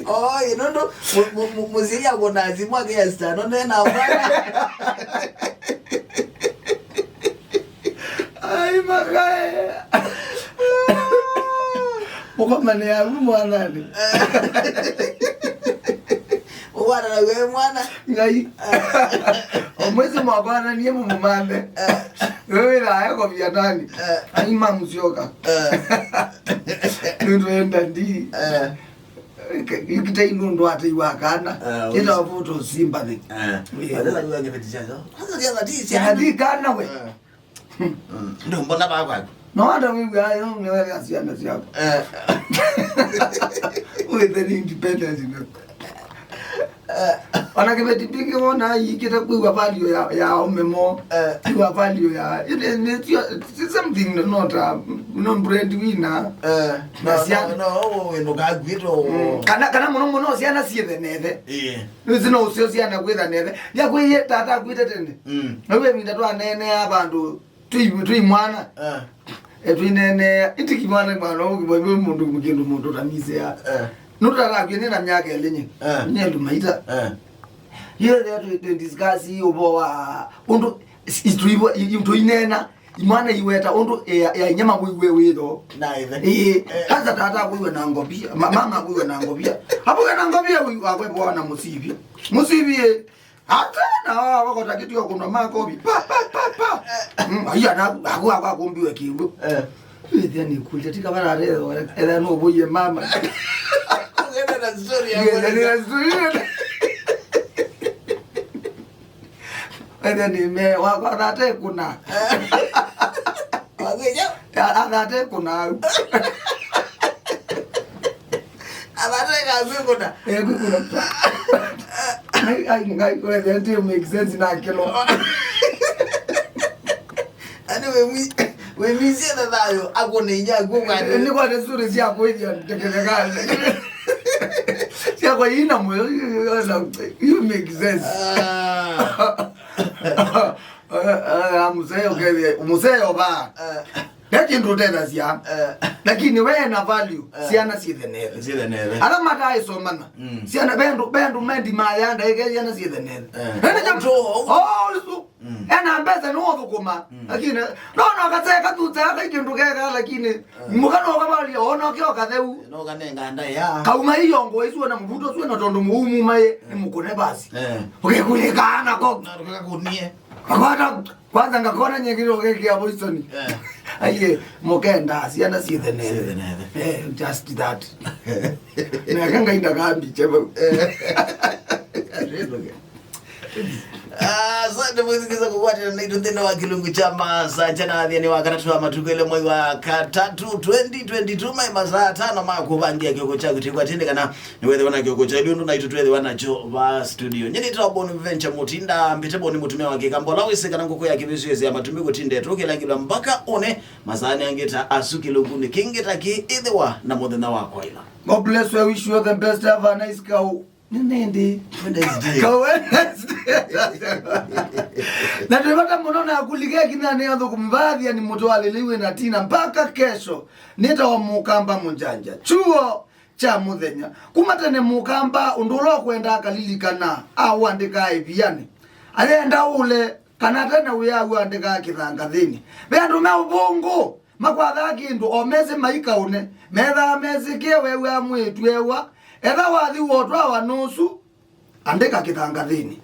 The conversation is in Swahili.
Oh, inondo muziria kona zimwa gesta no na bwana. Ai makai. Poko mane ya mwana ni. Mwana na wewe mwana. Ngai. Omwezi mwa bwana niye mumande. Wewe la yako vya nani? Ai mamzioka. Ndoenda ndi. Yukita inondo ate wakana. Kila vuto simba ni. Badala wewe ungepetisha. Sasa dia ngati hadi kana we. Ndio mbona baba? No hata mimi hayo niwewe asiana siapo. With the independence you Ona kibeti pingi wona yikita kuwa value ya omemo kuwa value ya it's something not non breadwinner no we no gagwito kana muno siana siethe nethe zino usio siana kwitha nethe ya kwiye tata kwite tene wewe minda twa nene abantu tui mwana twinene itikimwana mwana ukibwe mundu tamize ya nutara kwenena myaka elinye nyendu maita here they discuss obowa undu istribo into inena imwana iweta undu ya nyama bwiwe witho na ithe hata tata bwiwe na ngobia mama bwiwe na ngobia hapo na ngobia wakwe bwana musibi hata na wako takitio kuna makobi pa aya na akwa kumbiwe kibu ithe ni kulitetika bana leo era no boye mama na story ya ni me wako tate kuna wageja tate kuna abate kazi kuna ngai kwa ndio make sense na kilo ani we misi na dayo akone nya gwa ni kwa nzuri si hapo hivi tekelekaje sia kwa ina moyo you make sense museo ba lakini ndotenda sia lakini wewe na value siana si the neve ala makai somana siana bendo mendi mayanda yana si the neve ana mbeza no thukuma lakini no kateka tuteka ikindukeka lakini mukano kabali ona kyo katheu no kanenga nda ya kauma hiyo ngo isu na mvuto su na tondo muumu maye ni mukune basi ukikulikana ko na kunie kwanza ngakona nyekiro keke ya Boston aye mukenda siana si the neve just that na kanga inda kambi chebo Sasa mwizikiza kukwata na ito tena wa kilungu chama Sancha na Athiani wakatatu wa matukele mwai wa katatu 2022 mai masaa 5 makubangia kioko cha kutikwa tindikana niwethe wana kioko cha ilundu na ito tuwethe wana cho wa studio nyini ita wabonu venture mutinda mpete boni mutumia wake kambola wese kana nguko ya kibisuezi ya matumbi kutinde toke langila mpaka one masaani angeta asuki lunguni kingeta ki idhewa na modena wako ila. God bless you. I wish you the best. Have a nice cow. Nende Wednesday. Na tulipata mnona kulikia kina neanzo kumvadhi ni mtoa liliwe na tina mpaka kesho nita wa mukamba mujanja chuo cha muthenya kumatene mukamba undulo kwenda akalilikana au andika ipiane alienda ule kana tena uyagu andika kithangathini bendu me ubungu makwatha kindu omeze maika une metha mezikie wewe amwitwewa etha wathi wotwa wa nusu andika kithangathini